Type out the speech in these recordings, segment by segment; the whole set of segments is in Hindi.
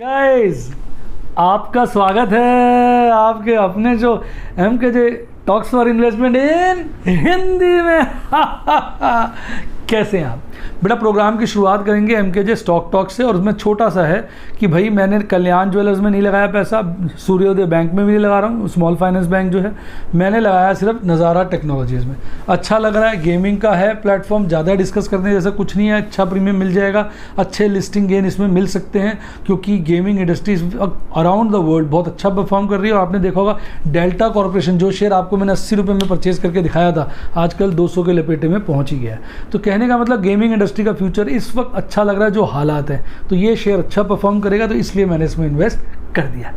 गाइस, आपका स्वागत है आपके अपने जो MKJ टॉक्स फॉर इन्वेस्टमेंट इन हिंदी में। कैसे हैं आप? बेटा, प्रोग्राम की शुरुआत करेंगे MKJ स्टॉक टॉक से, और उसमें छोटा सा है कि भाई मैंने कल्याण ज्वेलर्स में नहीं लगाया पैसा, सूर्योदय बैंक में भी नहीं लगा रहा हूँ, स्मॉल फाइनेंस बैंक जो है मैंने लगाया सिर्फ नज़ारा टेक्नोलॉजीज़ में। अच्छा लग रहा है, गेमिंग का है प्लेटफॉर्म, ज़्यादा डिस्कस करने जैसा कुछ नहीं है, अच्छा प्रीमियम मिल जाएगा, अच्छे लिस्टिंग गेन इसमें मिल सकते हैं क्योंकि gaming industry around the world बहुत अच्छा परफॉर्म कर रही है। और आपने देखा होगा डेल्टा कॉर्पोरेशन, जो शेयर आपको मैंने 80 रुपये में परचेज करके दिखाया था, आजकल 200 के लपेटे में पहुँच ही गया है। तो कहने का मतलब गेमिंग इंडस्ट्री का फ्यूचर इस वक्त अच्छा लग रहा है जो हालात हैं, तो ये शेयर अच्छा परफॉर्म करेगा, तो इसलिए मैंने इसमें इन्वेस्ट कर दिया।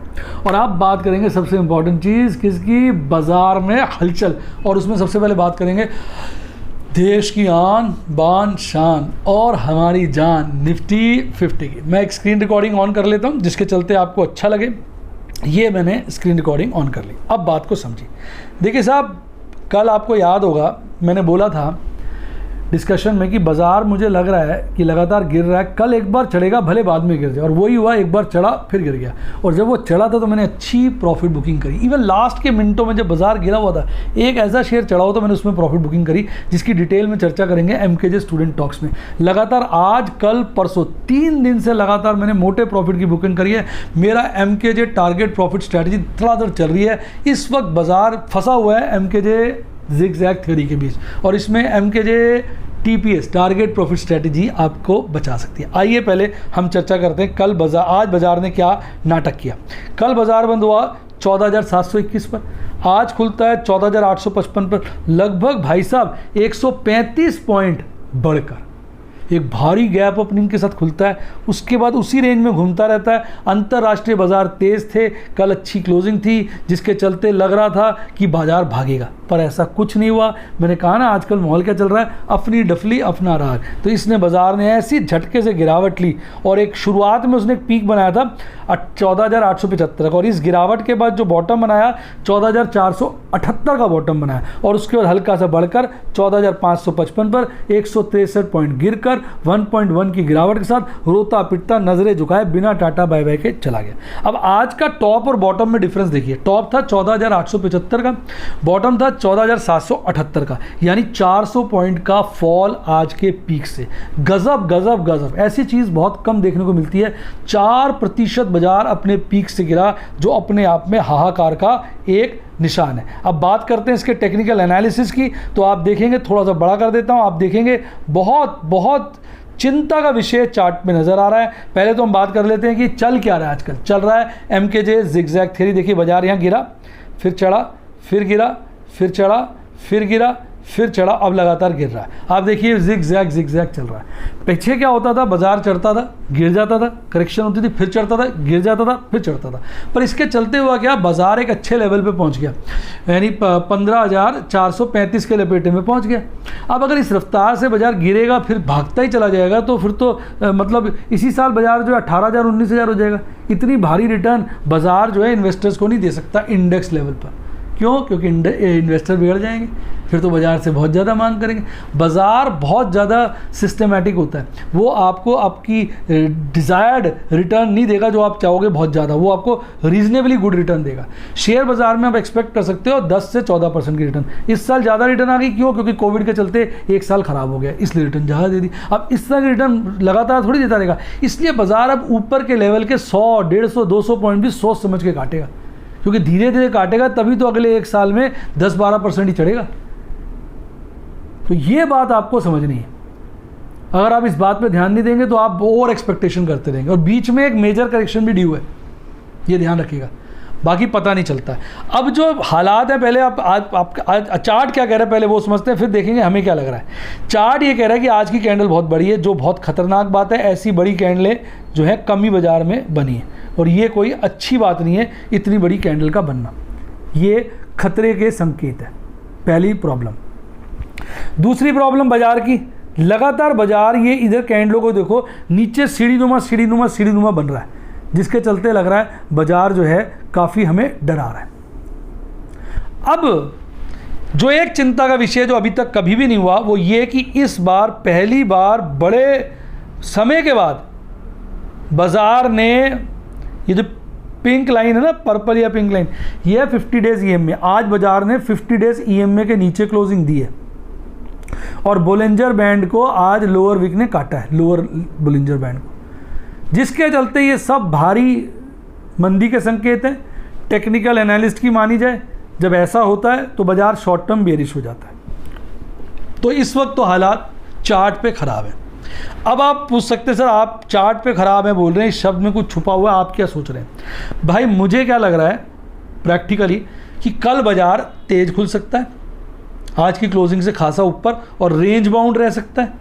और आप बात करेंगे सबसे इंपॉर्टेंट चीज़ किसकी? बाजार में हलचल। और उसमें सबसे पहले बात करेंगे देश की आन बान शान और हमारी जान निफ्टी 50 की। मैं एक स्क्रीन रिकॉर्डिंग ऑन कर लेता हूँ जिसके चलते आपको अच्छा लगे। ये मैंने स्क्रीन रिकॉर्डिंग ऑन कर ली, अब बात को समझिए। देखिए साहब, कल आपको याद होगा मैंने बोला था डिस्कशन में कि बाज़ार मुझे लग रहा है कि लगातार गिर रहा है, कल एक बार चढ़ेगा भले बाद में गिर जाए, और वही हुआ, एक बार चढ़ा फिर गिर गया। और जब वो चढ़ा था तो मैंने अच्छी प्रॉफिट बुकिंग करी। इवन लास्ट के मिनटों में जब बाज़ार गिरा हुआ था, एक ऐसा शेयर चढ़ा हुआ तो मैंने उसमें प्रॉफिट बुकिंग करी, जिसकी डिटेल में चर्चा करेंगे MKJ स्टूडेंट टॉक्स में। लगातार आज कल परसों 3 दिन से लगातार मैंने मोटे प्रॉफिट की बुकिंग करी है। मेरा MKJ टारगेट प्रॉफिट स्ट्रैटेजी धड़ाधड़ चल रही है। इस वक्त बाज़ार फंसा हुआ है MKJ ज़िगज़ैग थ्योरी के बीच, और इसमें MKJ TPS target profit strategy आपको बचा सकती है। आइए पहले हम चर्चा करते हैं कल आज बाजार ने क्या नाटक किया। कल बाजार बंद हुआ 14,721 पर, आज खुलता है 14,855 पर, लगभग भाई साहब 135 पॉइंट बढ़कर एक भारी गैप ओपनिंग के साथ खुलता है। उसके बाद उसी रेंज में घूमता रहता है। अंतर्राष्ट्रीय बाजार तेज़ थे, कल अच्छी क्लोजिंग थी जिसके चलते लग रहा था कि बाजार भागेगा, पर ऐसा कुछ नहीं हुआ। मैंने कहा ना आजकल माहौल क्या चल रहा है, अपनी डफली अपना राग। तो इसने बाजार ने ऐसी झटके से गिरावट ली, और एक शुरुआत में उसने एक पीक बनाया था 14,875 का, और इस गिरावट के बाद जो बॉटम बनाया 14,478 का बॉटम बनाया, और उसके बाद हल्का सा बढ़कर 14,555 पर 163 पॉइंट गिरकर 1.1 की गिरावट के साथ रोता पिटता नजरें झुकाए बिना टाटा बाय बाय के चला गया। अब आज का टॉप और बॉटम में डिफरेंस देखिए। टॉप था 14,875 का, बॉटम था 14,778 का, यानी 400 पॉइंट का फॉल आज के पीक से। गजब गजब गजब, ऐसी चीज़ बहुत कम देखने को मिलती है। 4% बाजार अपने पीक से गिरा, जो अपने आप में हाहाकार का एक निशान है। अब बात करते हैं इसके टेक्निकल एनालिसिस की, तो आप देखेंगे, थोड़ा सा बड़ा कर देता हूं, आप देखेंगे बहुत बहुत चिंता का विषय चार्ट में नज़र आ रहा है। पहले तो हम बात कर लेते हैं कि चल क्या रहा है आजकल। चल रहा है MKJ ज़िगज़ैग थ्योरी। देखिए बाजार यहाँ गिरा, फिर चढ़ा, फिर गिरा, फिर चढ़ा, फिर गिरा, फिर चढ़ा, अब लगातार गिर रहा है। आप देखिए ज़िगज़ैग ज़िगज़ैग चल रहा है। पीछे क्या होता था, बाजार चढ़ता था, गिर जाता था, करेक्शन होती थी, फिर चढ़ता था, गिर जाता था, फिर चढ़ता था। पर इसके चलते हुआ क्या, बाजार एक अच्छे लेवल पे पहुंच गया, यानी 15,435 के लपेटे में पहुंच गया। अब अगर इस रफ्तार से बाजार गिरेगा फिर भागता ही चला जाएगा, तो फिर तो मतलब इसी साल बाजार जो है 18,000 19,000 हो जाएगा। इतनी भारी रिटर्न बाजार जो है इन्वेस्टर्स को नहीं दे सकता इंडेक्स लेवल पर। क्यों? क्योंकि इन्वेस्टर बिगड़ जाएंगे, फिर तो बाज़ार से बहुत ज़्यादा मांग करेंगे। बाज़ार बहुत ज़्यादा सिस्टमेटिक होता है, वो आपको आपकी डिज़ायर्ड रिटर्न नहीं देगा जो आप चाहोगे बहुत ज़्यादा, वो आपको रीजनेबली गुड रिटर्न देगा। शेयर बाज़ार में आप एक्सपेक्ट कर सकते हो 10 से 14% की रिटर्न। इस साल ज़्यादा रिटर्न आ गई, क्यों? क्योंकि कोविड के चलते एक साल ख़राब हो गया, इसलिए रिटर्न ज़्यादा दे दी। अब इस तरह की रिटर्न लगातार थोड़ी देता रहेगा, इसलिए बाज़ार अब ऊपर के लेवल के 100, 150, 200 पॉइंट भी सोच समझ के काटेगा, क्योंकि धीरे धीरे काटेगा, तभी तो अगले एक साल में 10-12% ही चढ़ेगा। तो ये बात आपको समझनी है। अगर आप इस बात पे ध्यान नहीं देंगे तो आप ओवर एक्सपेक्टेशन करते रहेंगे, और बीच में एक मेजर करेक्शन भी ड्यू है, ये ध्यान रखिएगा, बाकी पता नहीं चलता है। अब जो हालात है, पहले आप चार्ट क्या कह रहा है पहले वो समझते हैं, फिर देखेंगे हमें क्या लग रहा है। चार्ट ये कह रहा है कि आज की कैंडल बहुत बड़ी है, जो बहुत खतरनाक बात है। ऐसी बड़ी कैंडलें जो है कमी बाजार में बनी है, और ये कोई अच्छी बात नहीं है इतनी बड़ी कैंडल का बनना, ये खतरे के संकेत है। पहली प्रॉब्लम। दूसरी प्रॉब्लम बाजार की, लगातार बाजार ये इधर कैंडलों को देखो, नीचे सीढ़ीनुमा बन रहा है, जिसके चलते लग रहा है बाजार जो है काफ़ी हमें डरा रहा है। अब जो एक चिंता का विषय जो अभी तक कभी भी नहीं हुआ, वो ये कि इस बार पहली बार बड़े समय के बाद बाजार ने ये जो पिंक लाइन है ना, पर्पल या पिंक लाइन, ये है 50 डेज EMA। आज बाजार ने 50 डेज EMA के नीचे क्लोजिंग दी है और बोलिंजर बैंड को आज लोअर विक ने काटा है, लोअर बोलिंजर बैंड को, जिसके चलते ये सब भारी मंदी के संकेत हैं। टेक्निकल एनालिस्ट की मानी जाए, जब ऐसा होता है तो बाजार शॉर्ट टर्म बेरिश हो जाता है। तो इस वक्त तो हालात चार्ट पे ख़राब है। अब आप पूछ सकते हैं सर आप चार्ट पे ख़राब है बोल रहे हैं, इस शब्द में कुछ छुपा हुआ है, आप क्या सोच रहे हैं? भाई मुझे क्या लग रहा है प्रैक्टिकली कि कल बाजार तेज़ खुल सकता है, आज की क्लोजिंग से खासा ऊपर और रेंज बाउंड रह सकता है,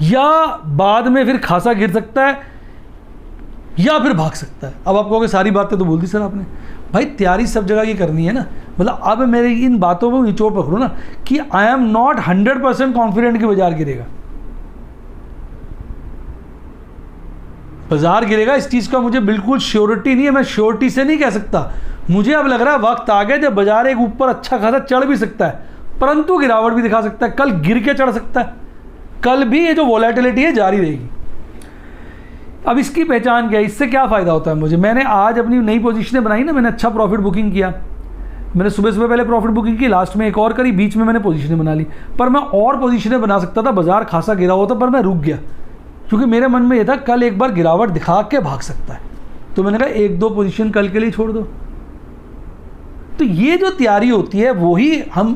या बाद में फिर खासा गिर सकता है, या फिर भाग सकता है। अब आप कहोगे सारी बातें तो बोल दी सर आपने। भाई तैयारी सब जगह की करनी है ना, मतलब अब मेरे इन बातों को निचोड़ पकड़ो ना कि आई एम नॉट 100% कॉन्फिडेंट कि बाजार गिरेगा। बाजार गिरेगा इस चीज़ का मुझे बिल्कुल श्योरिटी नहीं है, मैं श्योरिटी से नहीं कह सकता। मुझे अब लग रहा है वक्त आ गया जब बाजार एक ऊपर अच्छा खासा चढ़ भी सकता है, परंतु गिरावट भी दिखा सकता है, कल गिर के चढ़ सकता है, कल भी ये जो वोलेटिलिटी है जारी रहेगी। अब इसकी पहचान क्या है, इससे क्या फ़ायदा होता है मुझे? मैंने आज अपनी नई पोजीशनें बनाई ना, मैंने अच्छा प्रॉफिट बुकिंग किया, मैंने सुबह सुबह पहले प्रॉफिट बुकिंग की, लास्ट में एक और करी, बीच में मैंने पोजीशनें बना ली। पर मैं और पोजीशनें बना सकता था, बाजार खासा गिरा हुआ था, पर मैं रुक गया क्योंकि मेरे मन में ये था कल एक बार गिरावट दिखा के भाग सकता है। तो मैंने कहा एक दो पोजीशन कल के लिए छोड़ दो। तो ये जो तैयारी होती है वही हम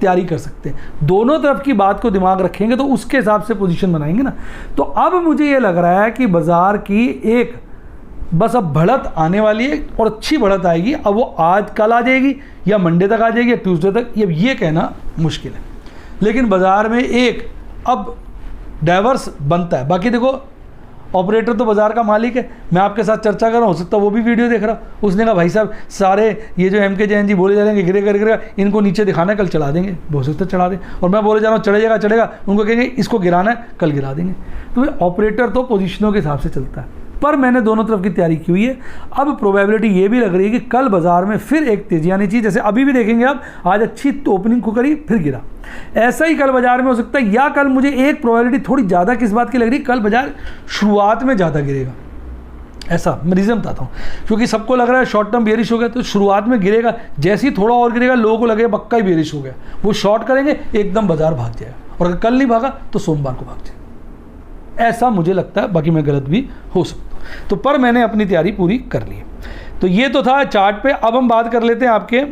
तैयारी कर सकते हैं। दोनों तरफ की बात को दिमाग रखेंगे तो उसके हिसाब से पोजीशन बनाएंगे ना। तो अब मुझे ये लग रहा है कि बाजार की एक बस अब बढ़त आने वाली है और अच्छी बढ़त आएगी। अब वो आज कल आ जाएगी या मंडे तक आ जाएगी या ट्यूसडे तक, ये कहना मुश्किल है। लेकिन बाजार में एक अब डाइवर्स बनता है। बाकी देखो ऑपरेटर तो बाजार का मालिक है, मैं आपके साथ चर्चा कर रहा हूँ, हो सकता है वो भी वीडियो देख रहा, उसने कहा भाई साहब सारे ये जो MK जैन जी बोले जा रहे हैं गिरेगा, इनको नीचे दिखाना है, कल चढ़ा देंगे, हो सकता है चढ़ा दें। और मैं बोले जा रहा हूँ चढ़ेगा, उनको कहेंगे इसको गिराना है, कल गिरा देंगे। तो ऑपरेटर तो पोजीशनों के हिसाब से चलता है, पर मैंने दोनों तरफ की तैयारी की हुई है। अब प्रोबेबिलिटी ये भी लग रही है कि कल बाजार में फिर एक तेजी आनी चाहिए, जैसे अभी भी देखेंगे आप, आज अच्छी ओपनिंग को करी फिर गिरा, ऐसा ही कल बाजार में हो सकता है। या कल मुझे एक प्रोबेबिलिटी थोड़ी ज़्यादा किस बात की लग रही है, कल बाजार शुरुआत में ज़्यादा गिरेगा। ऐसा मैं रीज़न बताता हूँ, क्योंकि सबको लग रहा है शॉर्ट टर्म बेरिश हो गया, तो शुरुआत में गिरेगा, जैसे ही थोड़ा और गिरेगा लोगों को लगेगा पक्का ही बेरिश हो गया, वो शॉर्ट करेंगे, एकदम बाजार भाग जाएगा, और अगर कल नहीं भागा तो सोमवार को भाग जाएगा। ऐसा मुझे लगता है, बाकी मैं गलत भी हो सकता हूँ। तो पर मैंने अपनी तैयारी पूरी कर ली है। तो ये तो था चार्ट पे। अब हम बात कर लेते हैं आपके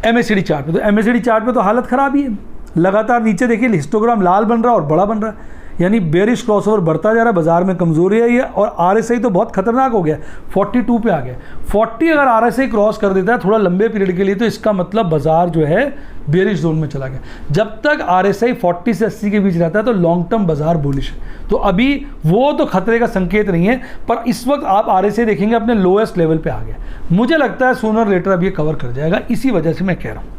MACD चार्ट पे। तो MACD चार्ट पे तो हालत ख़राब ही है, लगातार नीचे देखिए हिस्टोग्राम लाल बन रहा है और बड़ा बन रहा है, यानी बेरिश क्रॉसओवर बढ़ता जा रहा है, बाजार में कमजोरी आई है। और RSI तो बहुत खतरनाक हो गया, 42 पे आ गया। 40 अगर RSI क्रॉस कर देता है थोड़ा लंबे पीरियड के लिए, तो इसका मतलब बाजार जो है बेरिश जोन में चला गया। जब तक RSI 40 से 80 के बीच रहता है तो लॉन्ग टर्म बाजार बुलिश है। तो अभी वो तो खतरे का संकेत नहीं है, पर इस वक्त आप RSI देखेंगे अपने लोएस्ट लेवल पे आ गया। मुझे लगता है सूनर लेटर अब ये कवर कर जाएगा, इसी वजह से मैं कह रहा हूँ।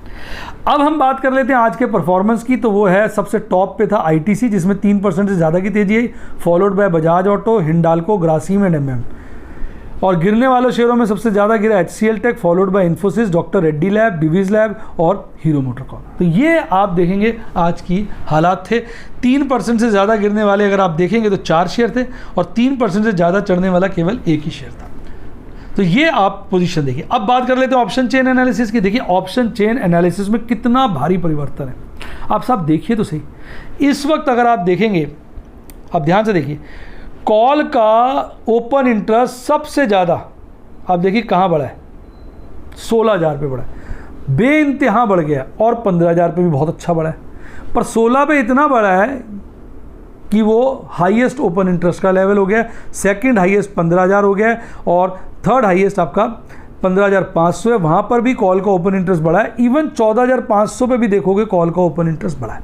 अब हम बात कर लेते हैं आज के परफॉर्मेंस की। तो वो है सबसे टॉप पे था ITC, जिसमें 3% से ज़्यादा की तेजी आई, followed by Bajaj auto, Hindalco, Grasim and MM। और गिरने वालों शेयरों में सबसे ज़्यादा गिरा HCL tech, followed by Infosys, doctor Reddy lab, Divi's lab और हीरो मोटरकॉर्प। तो ये आप देखेंगे आज की हालात थे। 3% से ज़्यादा गिरने वाले अगर आप देखेंगे तो 4 शेयर थे, और 3% से ज़्यादा चढ़ने वाला केवल एक ही शेयर था। तो ये आप पोजीशन देखिए। अब बात कर लेते हैं ऑप्शन चेन एनालिसिस की। देखिए ऑप्शन चेन एनालिसिस में कितना भारी परिवर्तन है, आप सब देखिए तो सही। इस वक्त अगर आप देखेंगे, आप ध्यान से देखिए, कॉल का ओपन इंटरेस्ट सबसे ज़्यादा आप देखिए कहाँ बढ़ा है, 16,000 पे बढ़ा है, बेइंतहा बढ़ गया, और 15,000 पे भी बहुत अच्छा बढ़ा है। पर 16 पे इतना बढ़ा है कि वो हाईएस्ट ओपन इंटरेस्ट का लेवल हो गया, सेकंड हाईएस्ट 15,000 हो गया, और थर्ड हाईएस्ट आपका 15,500 है। वहाँ पर भी कॉल का ओपन इंटरेस्ट बढ़ा है। इवन 14,500 पे भी देखोगे कॉल का ओपन इंटरेस्ट बढ़ा है,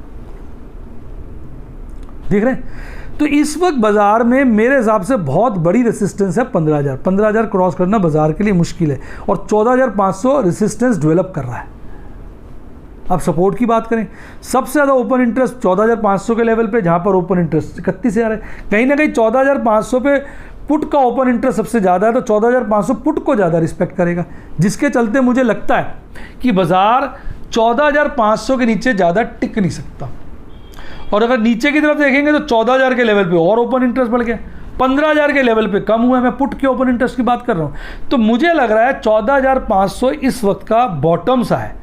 देख रहे हैं। तो इस वक्त बाजार में मेरे हिसाब से बहुत बड़ी रेसिस्टेंस है 15,000 क्रॉस करना बाजार के लिए मुश्किल है, और 14,500 रेसिस्टेंस डेवलप कर रहा है। अब सपोर्ट की बात करें, सबसे ज़्यादा ओपन इंटरेस्ट 14,500 के लेवल पे, जहाँ पर ओपन इंटरेस्ट 31,000 है। कहीं ना कहीं 14,500 पे पुट का ओपन इंटरेस्ट सबसे ज़्यादा है, तो 14,500 पुट को ज़्यादा रिस्पेक्ट करेगा, जिसके चलते मुझे लगता है कि बाजार 14,500 के नीचे ज़्यादा टिक नहीं सकता। और अगर नीचे की तरफ देखेंगे तो 14,000 के लेवल पे और ओपन इंटरेस्ट बढ़ गया, 15,000 के लेवल पे कम हुआ है। मैं पुट के ओपन इंटरेस्ट की बात कर रहा हूँ। तो मुझे लग रहा है 14,500 इस वक्त का बॉटम सा है,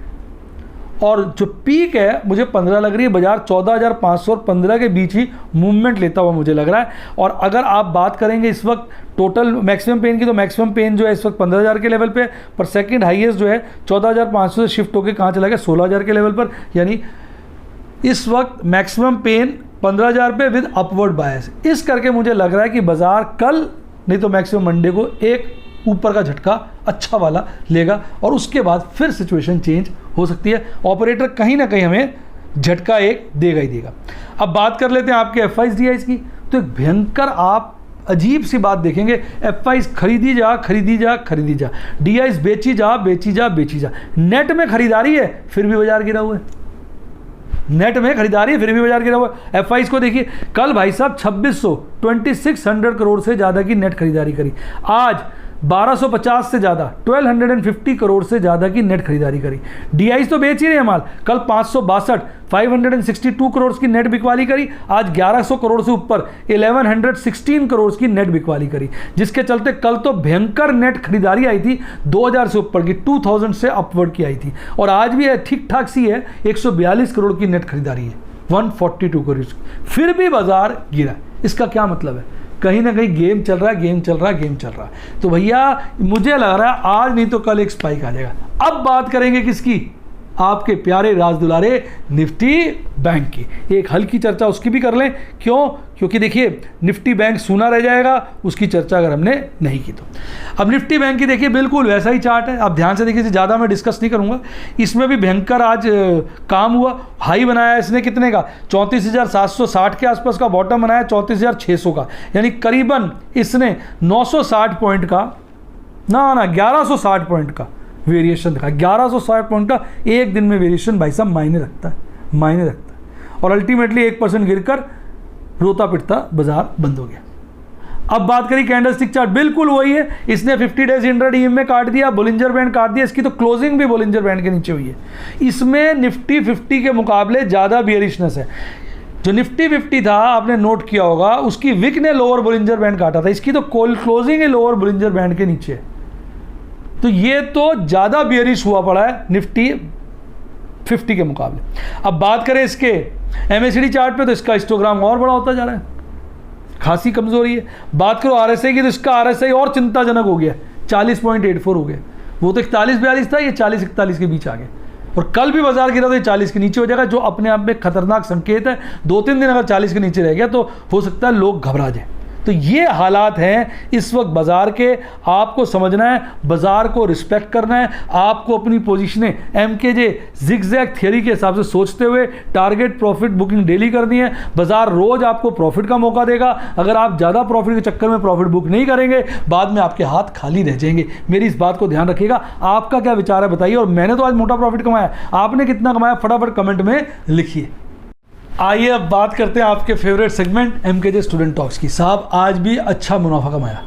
और जो पीक है मुझे 15 लग रही है। बाजार 14,500 और 15 के बीच ही मूवमेंट लेता हुआ मुझे लग रहा है। और अगर आप बात करेंगे इस वक्त टोटल मैक्सिमम पेन की, तो मैक्सिमम पेन जो है इस वक्त 15,000 के लेवल पे, पर सेकंड हाईएस्ट जो है 14,500 से शिफ्ट होकर कहाँ चला गया, 16,000 के लेवल पर। यानी इस वक्त मैक्सिमम पेन 15,000 पे विद अपवर्ड बायस। इस करके मुझे लग रहा है कि बाजार कल नहीं तो मैक्सिमम मंडे को एक ऊपर का झटका अच्छा वाला लेगा, और उसके बाद फिर सिचुएशन चेंज हो सकती है। ऑपरेटर कहीं ना कहीं हमें झटका एक देगा ही देगा। अब बात कर लेते हैं आपके एफआईज डीआईज की। तो एक भयंकर आप अजीब सी बात देखेंगे, एफआईज खरीदी जा खरीदी जा खरीदी जा, डीआईज बेची जा बेची जा बेची जा। नेट में खरीदारी है फिर भी बाजार गिरा हुआ है, नेट में खरीदारी है फिर भी बाजार गिरा हुआ है। एफआईज को देखिए, कल भाई साहब 2600 करोड़ से ज़्यादा की नेट खरीदारी करी, आज 1250 से ज़्यादा 1250 करोड़ से ज़्यादा की नेट खरीदारी करी। डीआईज तो बेच ही रहे हैं माल, कल 562 करोड़ की नेट बिकवाली करी, आज 1100 करोड़ से ऊपर 1116 करोड़ की नेट बिकवाली करी, जिसके चलते कल तो भयंकर नेट खरीदारी आई थी 2000 से ऊपर की, 2000 से अपवर्ड की आई थी। और आज भी है ठीक ठाक सी है, 142 करोड़ की नेट खरीदारी है, 142 करोड़। फिर भी बाजार गिरा। इसका क्या मतलब है? कहीं ना कहीं गेम चल रहा है, गेम चल रहा है, गेम चल रहा है। तो भैया मुझे लग रहा है आज नहीं तो कल एक स्पाइक आ जाएगा। अब बात करेंगे किसकी? आपके प्यारे राज दुलारे निफ्टी बैंक की। एक हल्की चर्चा उसकी भी कर लें। क्यों? क्योंकि देखिए निफ्टी बैंक सूना रह जाएगा उसकी चर्चा अगर हमने नहीं की तो। अब निफ्टी बैंक की देखिए बिल्कुल वैसा ही चार्ट है, आप ध्यान से देखिए, ज़्यादा मैं डिस्कस नहीं करूंगा। इसमें भी भयंकर आज काम हुआ, हाई बनाया इसने कितने का, 34,760 के आसपास का, बॉटम बनाया 34,600 का, यानी करीबन इसने 960 पॉइंट का ना 1160 पॉइंट का वेरिएशन दिखा। 1160 पॉइंट का एक दिन में वेरिएशन भाई साहब मायने रखता है, मायने रखता है। और अल्टीमेटली 1% गिरकर रोता पिटता बाजार बंद हो गया। अब बात करी कैंडलस्टिक चार्ट, बिल्कुल वही है। इसने 50 डेज इंट्राडे ईएम में काट दिया, बोलिंजर बैंड काट दिया, इसकी तो क्लोजिंग भी बोलिंजर बैंड के नीचे हुई है। इसमें निफ्टी 50 के मुकाबले ज़्यादा बियरिशनेस है। जो निफ्टी 50 था आपने नोट किया होगा, उसकी विक ने लोअर बोलिंजर बैंड काटा था, इसकी तो क्लोजिंग है लोअर बोलिंजर बैंड के नीचे। तो ये तो ज़्यादा बियरिश हुआ पड़ा है निफ्टी 50 के मुकाबले। अब बात करें इसके एमएसीडी चार्ट पे, तो इसका हिस्टोग्राम और बड़ा होता जा रहा है, खासी कमजोरी है। बात करो आरएसआई की, तो इसका आरएसआई और चिंताजनक हो गया, 40.84 हो गया। वो तो 41-42 था, ये 40-41 के बीच आ गया। और कल भी बाजार गिरा तो ये 40 के नीचे हो जाएगा, जो अपने आप में खतरनाक संकेत है। 2-3 दिन अगर 40 के नीचे रह गया तो हो सकता है लोग घबरा जाए। तो ये हालात हैं इस वक्त बाजार के। आपको समझना है, बाजार को रिस्पेक्ट करना है, आपको अपनी पोजीशनें एमकेजे जिगजैग थियरी के हिसाब से सोचते हुए टारगेट प्रॉफिट बुकिंग डेली करनी है। बाजार रोज आपको प्रॉफिट का मौका देगा। अगर आप ज़्यादा प्रॉफिट के चक्कर में प्रॉफिट बुक नहीं करेंगे, बाद में आपके हाथ खाली रह जाएंगे। मेरी इस बात को ध्यान रखिएगा। आपका क्या विचार है बताइए। और मैंने तो आज मोटा प्रॉफिट कमाया, आपने कितना कमाया फटाफट कमेंट में लिखिए। आइए अब बात करते हैं आपके फेवरेट सेगमेंट एमकेजे स्टूडेंट टॉक्स की। साहब आज भी अच्छा मुनाफा कमाया,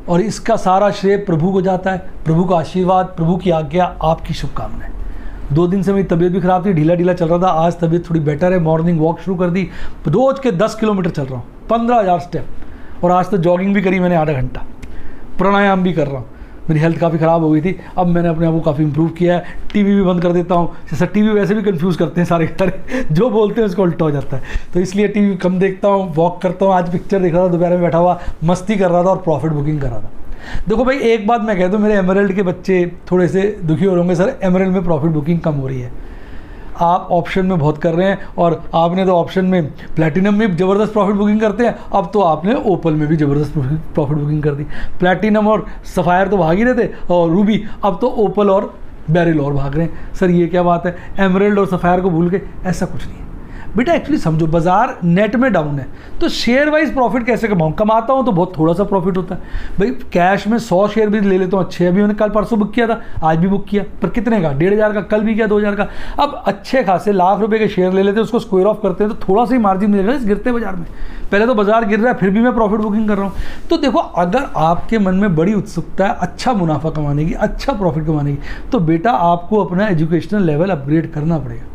और इसका सारा श्रेय प्रभु को जाता है। प्रभु का आशीर्वाद, प्रभु की आज्ञा, आपकी शुभकामनाएं। 2 दिन से मेरी तबीयत भी खराब थी, ढीला ढीला चल रहा था। आज तबीयत थोड़ी बेटर है, मॉर्निंग वॉक शुरू कर दी, रोज के 10 किलोमीटर चल रहा हूँ, 15,000 स्टेप। और आज तो जॉगिंग भी करी मैंने आधा घंटा, प्राणायाम भी कर रहा हूँ। मेरी हेल्थ काफ़ी ख़राब हो गई थी, अब मैंने अपने आप को काफ़ी इंप्रूव किया है। टीवी भी बंद कर देता हूँ, जैसा टीवी वैसे भी कंफ्यूज करते हैं सारे जो बोलते हैं उसको उल्टा हो जाता है, तो इसलिए टीवी कम देखता हूँ, वॉक करता हूँ। आज पिक्चर देख रहा था, दोपहर में बैठा हुआ मस्ती कर रहा था और प्रॉफिट बुकिंग कर रहा था। देखो भाई एक बात मैं कह दूँ, मेरे एमरल्ड के बच्चे थोड़े से दुखी हो रहे होंगे, सर एमरल्ड में प्रॉफिट बुकिंग कम हो रही है। आप ऑप्शन में बहुत कर रहे हैं, और आपने तो ऑप्शन में प्लैटिनम में ज़बरदस्त प्रॉफिट बुकिंग करते हैं, अब तो आपने ओपल में भी ज़बरदस्त प्रॉफिट बुकिंग कर दी। प्लैटिनम और सफ़ायर तो भाग ही रहे थे, और रूबी, अब तो ओपल और बेरिल और भाग रहे हैं। सर ये क्या बात है, एमरल्ड और सफ़ायर को भूल के? ऐसा कुछ नहीं है बेटा। एक्चुअली समझो, बाजार नेट में डाउन है, तो शेयर वाइज प्रॉफिट कैसे कमाऊँ? कमाता हूँ तो बहुत थोड़ा सा प्रॉफिट होता है भाई। कैश में 100 शेयर भी ले लेता हूँ अच्छे। अभी मैंने कल परसों बुक किया था, आज भी बुक किया, पर कितने का? 1,500 का, कल भी किया 2,000 का। अब अच्छे खासे लाख रुपए के शेयर ले लेते हैं, उसको स्क्वायर ऑफ करते हैं तो थोड़ा सा ही मार्जिन मिलेगा इस गिरते बाजार में। पहले तो बाजार गिर रहा है, फिर भी मैं प्रॉफिट बुकिंग कर रहा हूँ। तो देखो, अगर आपके मन में बड़ी उत्सुकता है अच्छा मुनाफा कमाने की, अच्छा प्रॉफिट कमाने की, तो बेटा आपको अपना एजुकेशनल लेवल अपग्रेड करना पड़ेगा।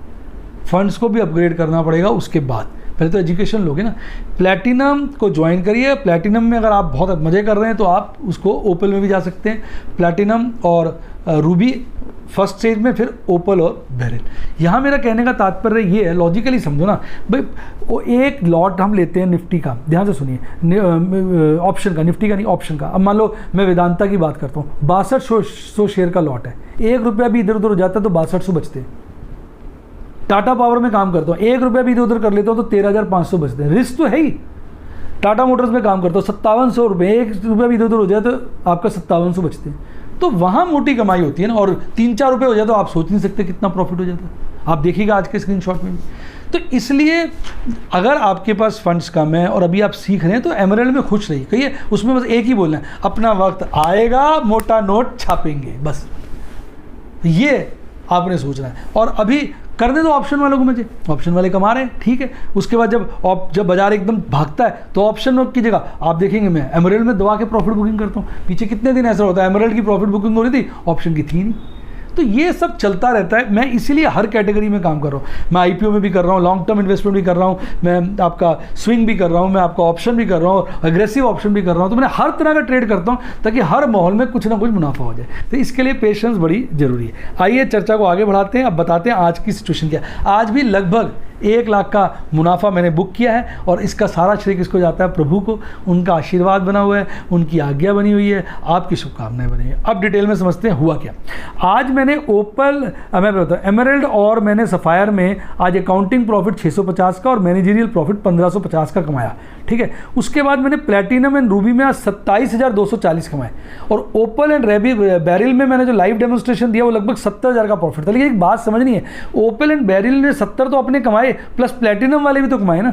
फंड्स को भी अपग्रेड करना पड़ेगा उसके बाद। पहले तो एजुकेशन लोगे ना। प्लैटिनम को ज्वाइन करिए। प्लैटिनम में अगर आप बहुत मज़े कर रहे हैं तो आप उसको ओपल में भी जा सकते हैं। प्लैटिनम और रूबी फर्स्ट स्टेज में, फिर ओपल और बेरिल। यहाँ मेरा कहने का तात्पर्य ये है, लॉजिकली समझो ना भाई, वो एक लॉट हम लेते हैं निफ्टी का, ध्यान से सुनिए, ऑप्शन का, निफ्टी का नहीं ऑप्शन का। अब मान लो मैं वेदांता की बात करता हूँ, 6200 शेयर का लॉट है, 1 रुपया भी इधर उधर हो जाता है तो 6200 बचते हैं। टाटा पावर में काम करता हूँ, 1 रुपया भी इधर उधर कर लेता हूँ तो 13,500 बचते हैं। रिस्क तो है ही। टाटा मोटर्स में काम करता हूँ, 5700 रुपये, 1 रुपया भी इधर उधर हो जाए तो आपका 5700 बचते हैं। तो वहाँ मोटी कमाई होती है ना। और 3-4 रुपये हो जाए तो आप सोच नहीं सकते कितना प्रॉफिट हो जाता है। आप देखिएगा आज के स्क्रीनशॉट में भी। तो इसलिए अगर आपके पास फंड्स कम है और अभी आप सीख रहे हैं तो एमरेल्ड में खुश रहिए। कहिए उसमें बस एक ही बोलना है, अपना वक्त आएगा मोटा नोट छापेंगे, बस ये आपने सोचना है। और अभी करने दो ऑप्शन वालों को मजे, ऑप्शन वाले कमा रहे हैं, ठीक है। उसके बाद जब बाजार एकदम भागता है तो ऑप्शन में की जगह आप देखेंगे मैं एमरेल्ड में दबा के प्रॉफिट बुकिंग करता हूँ। पीछे कितने दिन ऐसा होता है एमरेल्ड की प्रॉफिट बुकिंग हो रही थी, ऑप्शन की थी नहीं। तो ये सब चलता रहता है। मैं इसीलिए हर कैटेगरी में काम कर रहा हूँ। मैं आईपीओ में भी कर रहा हूँ, लॉन्ग टर्म इन्वेस्टमेंट भी कर रहा हूँ, मैं आपका स्विंग भी कर रहा हूँ, मैं आपका ऑप्शन भी कर रहा हूँ, एग्रेसिव ऑप्शन भी कर रहा हूँ। तो मैं हर तरह का ट्रेड करता हूँ ताकि हर माहौल में कुछ ना कुछ मुनाफा हो जाए। तो इसके लिए पेशेंस बड़ी ज़रूरी है। आइए चर्चा को आगे बढ़ाते हैं। अब बताते हैं आज की सिचुएशन क्या है। आज भी लगभग 1 लाख का मुनाफा मैंने बुक किया है और इसका सारा श्रेय किसको जाता है? प्रभु को। उनका आशीर्वाद बना हुआ है, उनकी आज्ञा बनी हुई है, आपकी शुभकामनाएं बनी है। अब डिटेल में समझते हैं हुआ क्या। आज मैंने ओपल, मैं बताता हूँ, एमरेल्ड और मैंने सफ़ायर में आज अकाउंटिंग प्रॉफिट 650 का और मैनेजरियल प्रॉफिट 1550 का कमाया, ठीक है। उसके बाद मैंने प्लैटिनम एंड रूबी में आज 27,240 कमाए और ओपल एंड बेरिल में मैंने जो लाइव डेमोन्स्ट्रेशन दिया वो लगभग 70,000 का प्रॉफिट था। लेकिन एक बात समझनी है, ओपल एंड बेरिल ने 70 तो अपने कमाए प्लस प्लैटिनम वाले भी तो कमाए ना।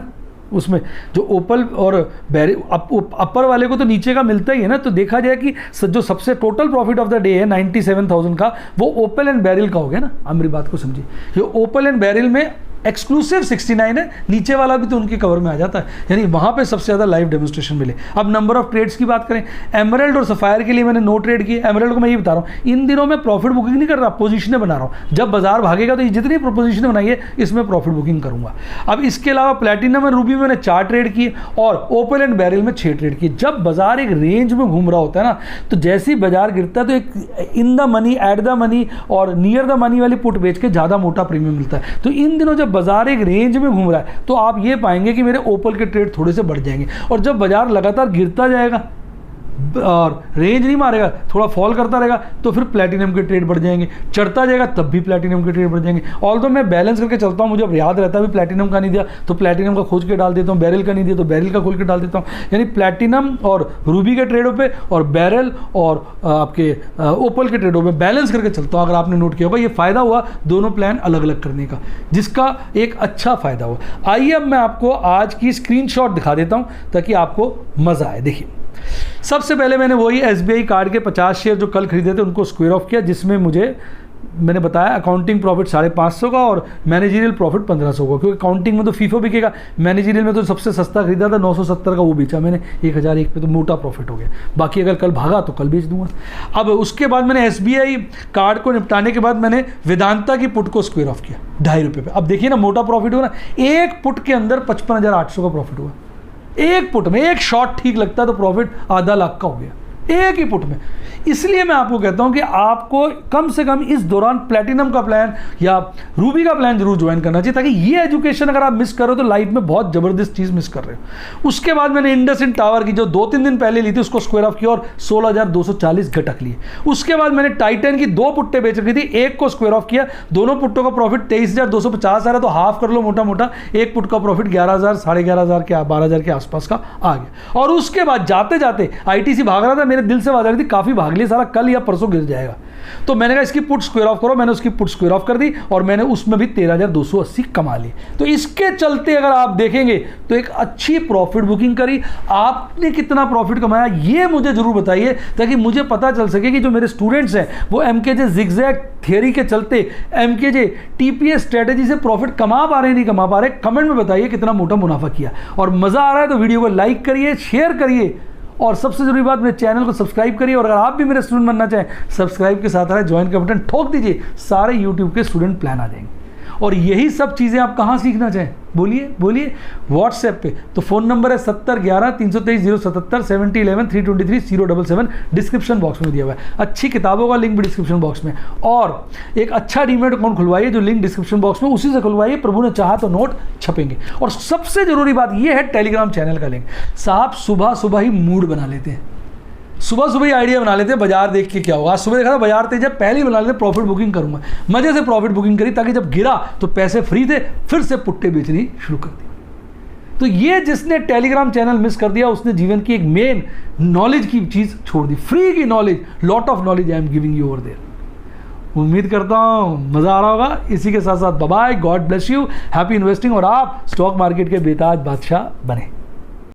उसमें जो ओपल और बेरिल अपर वाले को तो नीचे का मिलता ही है ना। तो देखा जाए कि जो सबसे total profit of the day है 97,000 का, वो ओपल एंड बेरिल का हो गया ना। अब मेरी बात को समझिए, ये ओपल एंड बेरिल में एक्सक्लूसिव 69 है, नीचे वाला भी तो उनके कवर में आ जाता है, यानी वहाँ पे सबसे ज़्यादा लाइव डेमोन्स्ट्रेशन मिले। अब नंबर ऑफ ट्रेड्स की बात करें, एमरेल्ड और सफ़ायर के लिए मैंने 9 ट्रेड किए। एमरेल्ड को मैं ये बता रहा हूँ, इन दिनों मैं प्रॉफिट बुकिंग नहीं कर रहा, पोजीशनें बना रहा हूँ। जब बाजार भागेगा तो जितनी पोजीशनें बनाई है इसमें प्रॉफिट बुकिंग करूँगा। अब इसके अलावा प्लैटिनम और रूबी में मैंने 4 ट्रेड किए और ओपल एंड बेरिल में 6 ट्रेड किए। जब बाजार एक रेंज में घूम रहा होता है ना, तो जैसे ही बाजार गिरता है तो एक in the money, at the money और नियर द मनी वाली पुट बेच के ज़्यादा मोटा प्रीमियम मिलता है। तो इन दिनों जब बाजार एक रेंज में घूम रहा है तो आप ये पाएंगे कि मेरे ओपल के ट्रेड थोड़े से बढ़ जाएंगे। और जब बाजार लगातार गिरता जाएगा और रेंज नहीं मारेगा, थोड़ा फॉल करता रहेगा, तो फिर प्लैटिनम के ट्रेड बढ़ जाएंगे। चढ़ता जाएगा तब भी प्लैटिनम के ट्रेड बढ़ जाएंगे। ऑल्दो मैं बैलेंस करके चलता हूँ, मुझे अब याद रहता है भी प्लैटिनम का नहीं दिया तो प्लैटिनम का खोज के डाल देता हूँ, बेरिल का नहीं दिया तो बेरिल का खोल के डाल देता हूँ। यानी प्लैटिनम और रूबी के ट्रेडों पे और बेरिल और आपके ओपल के ट्रेडों पे बैलेंस करके चलता हूँ। अगर आपने नोट किया होगा, ये फ़ायदा हुआ दोनों प्लान अलग अलग करने का, जिसका एक अच्छा फ़ायदा हुआ। आइए अब मैं आपको आज की स्क्रीनशॉट दिखा देता हूँ ताकि आपको मज़ा आए। देखिए, सबसे पहले मैंने वही SBI कार्ड के 50 शेयर जो कल खरीदे थे उनको स्क्वायर ऑफ किया, जिसमें मैंने बताया अकाउंटिंग प्रॉफिट 550 का और मैनेजरियल प्रॉफिट 1500 का। क्योंकि अकाउंटिंग में तो फीफो बिकेगा, मैनेजरियल में तो सबसे सस्ता खरीदा था 970 का, वो बेचा मैंने 1001 पे, तो मोटा प्रॉफिट हो गया। बाकी अगर कल भागा तो कल बेच दूंगा। अब उसके बाद मैंने SBI कार्ड को निपटाने के बाद मैंने वेदांता की पुट को स्क्वायर ऑफ किया 2.5 रुपये पे। अब देखिए ना, मोटा प्रॉफिट हुआ ना। एक पुट के अंदर 55,800 का प्रॉफिट हुआ। एक पुट में एक शॉट ठीक लगता है तो प्रॉफिट आधा लाख का हो गया एक ही पुट में। इसलिए मैं आपको कहता हूं कि आपको कम से कम इस दौरान प्लैटिनम का प्लान या रूबी का प्लान जरूर ज्वाइन करना चाहिए, ताकि ये एजुकेशन अगर आप मिस कर रहे हो तो लाइफ में बहुत जबरदस्त चीज मिस कर रहे हो। उसके बाद मैंने इंडसइंड टावर की जो 2-3 दिन पहले ली थी उसको स्क्वायर ऑफ किया और 16,240 घटक लिए। उसके बाद मैंने टाइटन की 2 पुट्टे बेच रखी थी, एक को स्क्वायर ऑफ किया, दोनों पुट्टों का प्रॉफिट 23,250 आ रहा है, तो हाफ कर लो मोटा मोटा, एक पुट का प्रॉफिट 11,000 11,500 के 12,000 के आसपास का आ गया। और उसके बाद जाते जाते ITC भाग रहा था, मेरे दिल से आवाज आ रही थी काफी भाग लिया सारा, कल या परसों गिर जाएगा। तो मैंने कहा इसकी पुट स्क्वायर ऑफ करो, मैंने उसकी पुट स्क्वायर ऑफ कर दी और मैंने उसमें भी 13,280 कमा ली। तो इसके चलते अगर आप देखेंगे तो एक अच्छी प्रॉफिट बुकिंग करी। आपने कितना प्रॉफिट कमाया ये मुझे जरूर बताइए, ताकि मुझे पता चल सके कि जो मेरे स्टूडेंट्स हैं वो MKJ जिगजैग थियरी के चलते MKJ TPS स्ट्रेटेजी से प्रॉफिट कमा पा रहे नहीं कमा पा रहे। कमेंट में बताइए कितना मोटा मुनाफा किया। और मजा आ रहा है तो वीडियो को लाइक करिए, शेयर करिए और सबसे जरूरी बात, मेरे चैनल को सब्सक्राइब करिए। और अगर आप भी मेरे स्टूडेंट बनना चाहें, सब्सक्राइब के साथ ज्वाइन का बटन ठोक दीजिए, सारे यूट्यूब के स्टूडेंट प्लान आ जाएंगे। और यही सब चीज़ें आप कहाँ सीखना चाहें, बोलिए बोलिए। व्हाट्सएप पे तो फ़ोन नंबर है 7011-323-077, 7011-323-077, डिस्क्रिप्शन बॉक्स में दिया हुआ है। अच्छी किताबों का लिंक भी डिस्क्रिप्शन बॉक्स में, और एक अच्छा डीमैट अकाउंट खुलवाइए जो लिंक डिस्क्रिप्शन बॉक्स में, उसी से खुलवाइए। प्रभु ने चाहा तो नोट छपेंगे। और सबसे ज़रूरी बात यह है टेलीग्राम चैनल का लिंक। साहब सुबह सुबह ही मूड बना लेते हैं, सुबह सुबह ही आइडिया बना लेते हैं बाजार देख के क्या होगा। आज सुबह देखा था बाजार तेज है, पहले ही बना लेते प्रॉफिट बुकिंग करूंगा, मजे से प्रॉफिट बुकिंग करी ताकि जब गिरा तो पैसे फ्री थे, फिर से पुट्टे बेचनी शुरू कर दी। तो ये जिसने टेलीग्राम चैनल मिस कर दिया उसने जीवन की एक मेन नॉलेज की चीज़ छोड़ दी, फ्री की knowledge, lot of knowledge I am giving you over there. उम्मीद करता हूँ मज़ा आ रहा होगा। इसी के साथ साथ bye bye, God bless you, happy investing, और आप स्टॉक मार्केट के बेताज बादशाह बने।